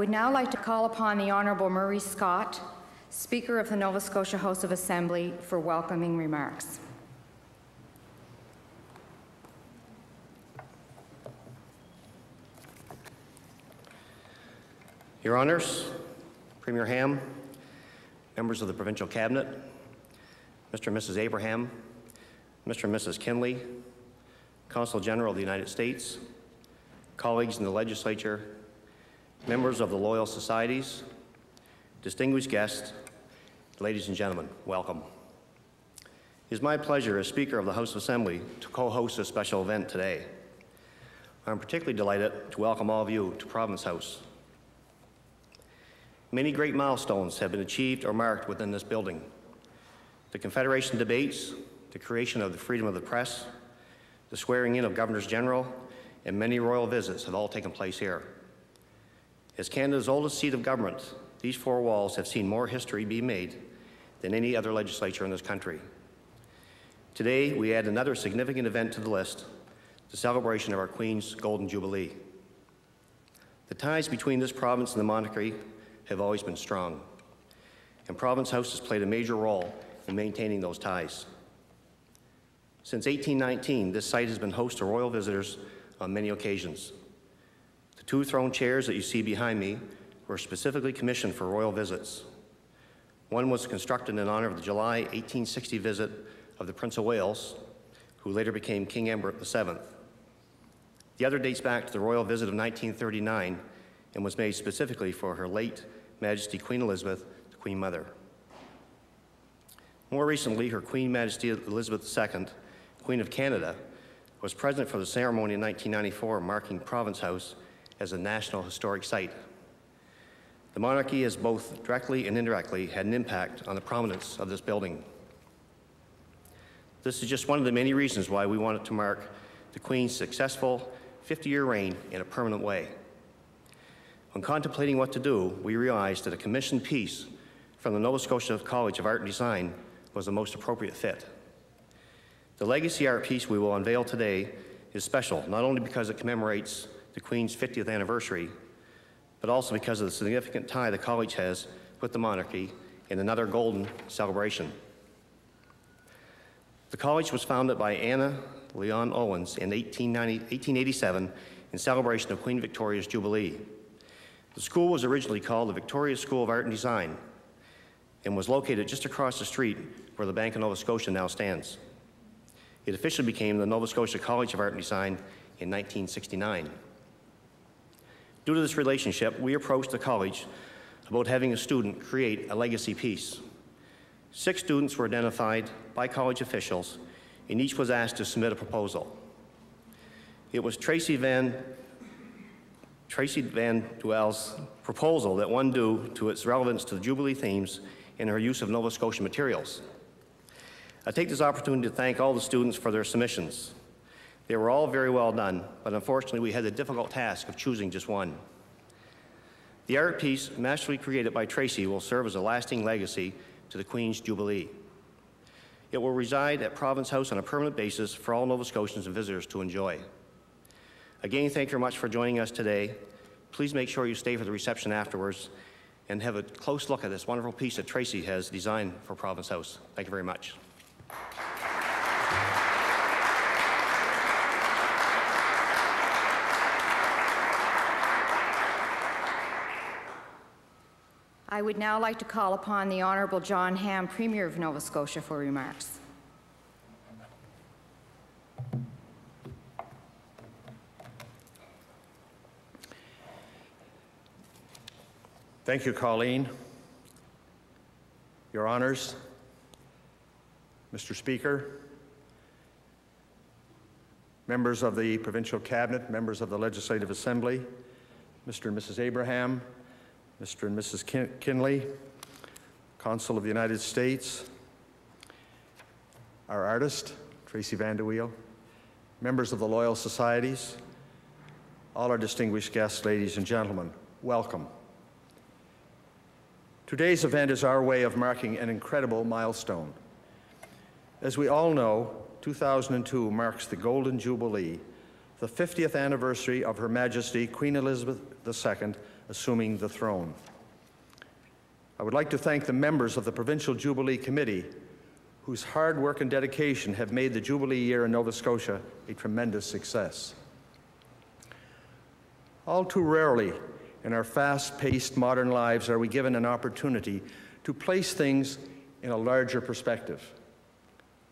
would now like to call upon the Honourable Murray Scott, Speaker of the Nova Scotia House of Assembly, for welcoming remarks. Your Honours, Premier Ham, members of the Provincial Cabinet, Mr. and Mrs. Abraham, Mr. and Mrs. Kinley, Consul General of the United States, colleagues in the Legislature, members of the Loyal Societies, distinguished guests, ladies and gentlemen, welcome. It is my pleasure as Speaker of the House of Assembly to co-host this special event today. I'm particularly delighted to welcome all of you to Province House. Many great milestones have been achieved or marked within this building. The Confederation debates, the creation of the freedom of the press, the swearing in of Governors General, and many royal visits have all taken place here. As Canada's oldest seat of government, these four walls have seen more history be made than any other legislature in this country. Today, we add another significant event to the list, the celebration of our Queen's Golden Jubilee. The ties between this province and the monarchy have always been strong, and Province House has played a major role in maintaining those ties. Since 1819, this site has been host to royal visitors on many occasions. The two throne chairs that you see behind me were specifically commissioned for royal visits. One was constructed in honor of the July 1860 visit of the Prince of Wales, who later became King Edward VII. The other dates back to the royal visit of 1939 and was made specifically for Her late Majesty Queen Elizabeth, the Queen Mother. More recently, Her Queen Majesty Elizabeth II, Queen of Canada, was present for the ceremony in 1994 marking Province House as a National Historic Site. The monarchy has both directly and indirectly had an impact on the prominence of this building. This is just one of the many reasons why we wanted to mark the Queen's successful 50-year reign in a permanent way. When contemplating what to do, we realized that a commissioned piece from the Nova Scotia College of Art and Design was the most appropriate fit. The legacy art piece we will unveil today is special, not only because it commemorates the Queen's 50th anniversary, but also because of the significant tie the college has with the monarchy in another golden celebration. The college was founded by Anna Leon Owens in 1887 in celebration of Queen Victoria's Jubilee. The school was originally called the Victoria School of Art and Design and was located just across the street where the Bank of Nova Scotia now stands. It officially became the Nova Scotia College of Art and Design in 1969. Due to this relationship, we approached the college about having a student create a legacy piece. 6 students were identified by college officials, and each was asked to submit a proposal. It was Tracy Van Duel's proposal that won due to its relevance to the Jubilee themes and her use of Nova Scotia materials. I take this opportunity to thank all the students for their submissions. They were all very well done, but unfortunately we had the difficult task of choosing just one. The art piece, masterfully created by Tracy, will serve as a lasting legacy to the Queen's Jubilee. It will reside at Province House on a permanent basis for all Nova Scotians and visitors to enjoy. Again, thank you very much for joining us today. Please make sure you stay for the reception afterwards and have a close look at this wonderful piece that Tracy has designed for Province House. Thank you very much. I would now like to call upon the Honourable John Ham, Premier of Nova Scotia, for remarks. Thank you, Colleen. Your Honours, Mr. Speaker, members of the Provincial Cabinet, members of the Legislative Assembly, Mr. and Mrs. Abraham, Mr. and Mrs. Kinley, Consul of the United States, our artist, Tracy Van Duel, members of the Loyal Societies, all our distinguished guests, ladies and gentlemen, welcome. Today's event is our way of marking an incredible milestone. As we all know, 2002 marks the Golden Jubilee, the 50th anniversary of Her Majesty Queen Elizabeth II assuming the throne. I would like to thank the members of the Provincial Jubilee Committee, whose hard work and dedication have made the Jubilee year in Nova Scotia a tremendous success. All too rarely in our fast-paced modern lives are we given an opportunity to place things in a larger perspective.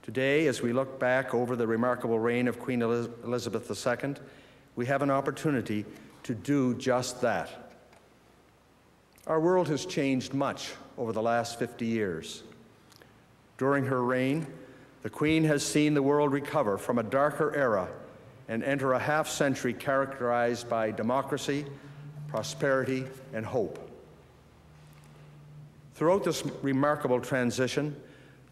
Today, as we look back over the remarkable reign of Queen Elizabeth II, we have an opportunity to do just that. Our world has changed much over the last 50 years. During her reign, the Queen has seen the world recover from a darker era and enter a half-century characterized by democracy, prosperity, and hope. Throughout this remarkable transition,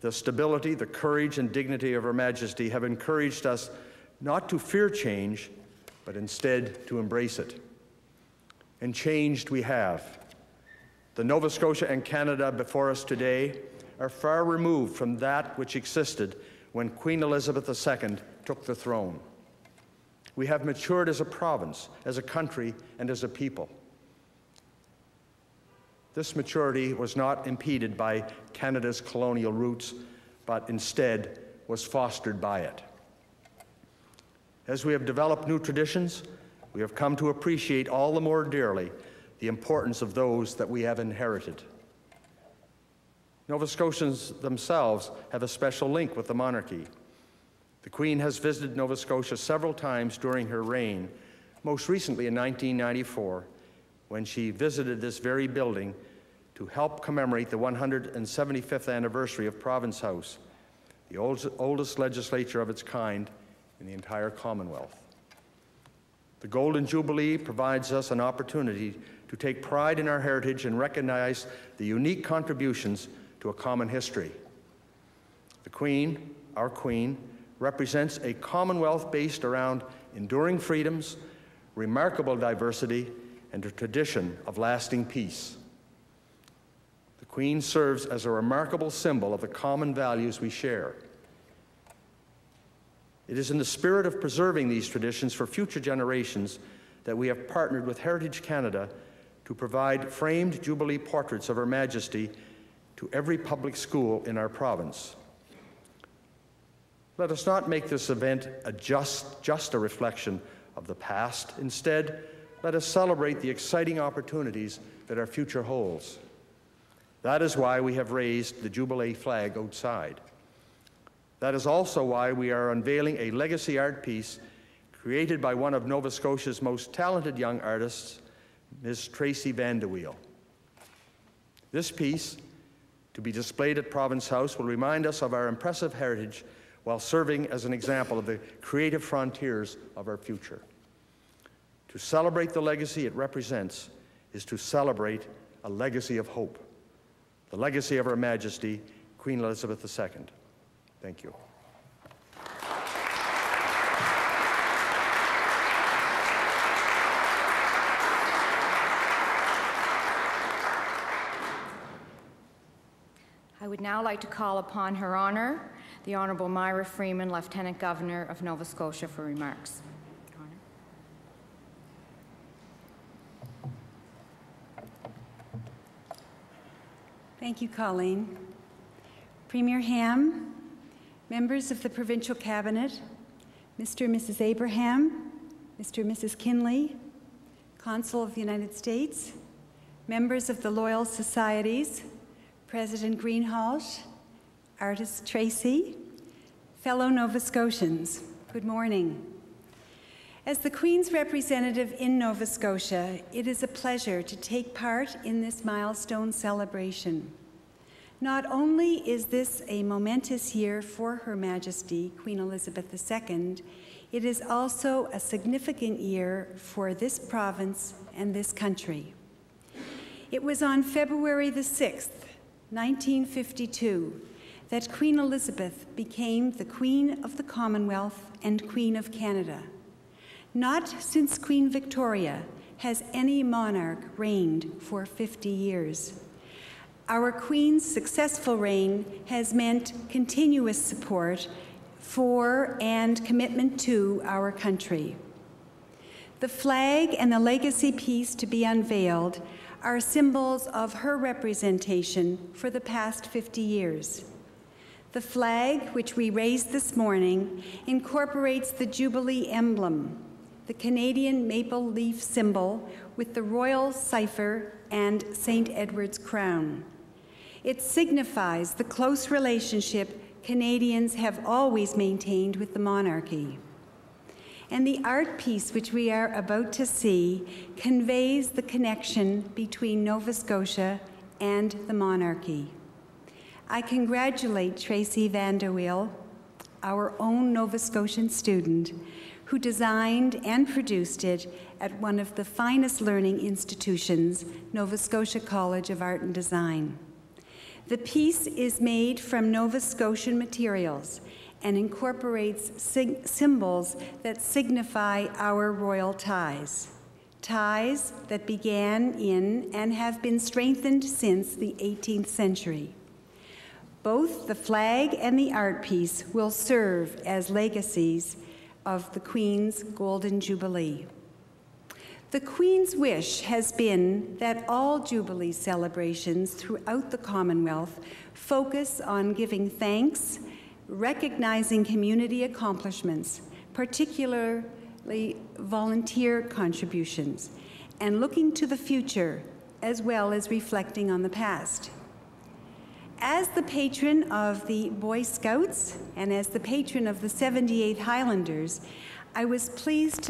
the stability, the courage, and dignity of Her Majesty have encouraged us not to fear change, but instead to embrace it. And changed we have. The Nova Scotia and Canada before us today are far removed from that which existed when Queen Elizabeth II took the throne. We have matured as a province, as a country, and as a people. This maturity was not impeded by Canada's colonial roots, but instead was fostered by it. As we have developed new traditions, we have come to appreciate all the more dearly the importance of those that we have inherited. Nova Scotians themselves have a special link with the monarchy. The Queen has visited Nova Scotia several times during her reign, most recently in 1994, when she visited this very building to help commemorate the 175th anniversary of Province House, the oldest legislature of its kind in the entire Commonwealth. The Golden Jubilee provides us an opportunity to take pride in our heritage and recognize the unique contributions to a common history. The Queen, our Queen, represents a Commonwealth based around enduring freedoms, remarkable diversity, and a tradition of lasting peace. The Queen serves as a remarkable symbol of the common values we share. It is in the spirit of preserving these traditions for future generations that we have partnered with Heritage Canada to provide framed Jubilee portraits of Her Majesty to every public school in our province. Let us not make this event just a reflection of the past. Instead, let us celebrate the exciting opportunities that our future holds. That is why we have raised the Jubilee flag outside. That is also why we are unveiling a legacy art piece created by one of Nova Scotia's most talented young artists, Ms. Tracy Vandeweele. This piece, to be displayed at Province House, will remind us of our impressive heritage while serving as an example of the creative frontiers of our future. To celebrate the legacy it represents is to celebrate a legacy of hope, the legacy of Her Majesty, Queen Elizabeth II. Thank you. I would now like to call upon Her Honour, the Honourable Myra Freeman, Lieutenant Governor of Nova Scotia, for remarks. Thank you, Colleen. Premier Ham, members of the Provincial Cabinet, Mr. and Mrs. Abraham, Mr. and Mrs. Kinley, Consul of the United States, members of the Loyal Societies, President Greenhalgh, Artist Tracy, fellow Nova Scotians, good morning. As the Queen's representative in Nova Scotia, it is a pleasure to take part in this milestone celebration. Not only is this a momentous year for Her Majesty, Queen Elizabeth II, it is also a significant year for this province and this country. It was on February the 6th, 1952, that Queen Elizabeth became the Queen of the Commonwealth and Queen of Canada. Not since Queen Victoria has any monarch reigned for 50 years. Our Queen's successful reign has meant continuous support for and commitment to our country. The flag and the legacy piece to be unveiled are symbols of her representation for the past 50 years. The flag, which we raised this morning, incorporates the Jubilee emblem, the Canadian maple leaf symbol with the royal cipher and St. Edward's crown. It signifies the close relationship Canadians have always maintained with the monarchy. And the art piece, which we are about to see, conveys the connection between Nova Scotia and the monarchy. I congratulate Tracy Vanderweel, our own Nova Scotian student, who designed and produced it at one of the finest learning institutions, Nova Scotia College of Art and Design. The piece is made from Nova Scotian materials and incorporates symbols that signify our royal ties, ties that began in and have been strengthened since the 18th century. Both the flag and the art piece will serve as legacies of the Queen's Golden Jubilee. The Queen's wish has been that all Jubilee celebrations throughout the Commonwealth focus on giving thanks, recognizing community accomplishments, particularly volunteer contributions, and looking to the future, as well as reflecting on the past. As the patron of the Boy Scouts and as the patron of the 78th Highlanders, I was pleased to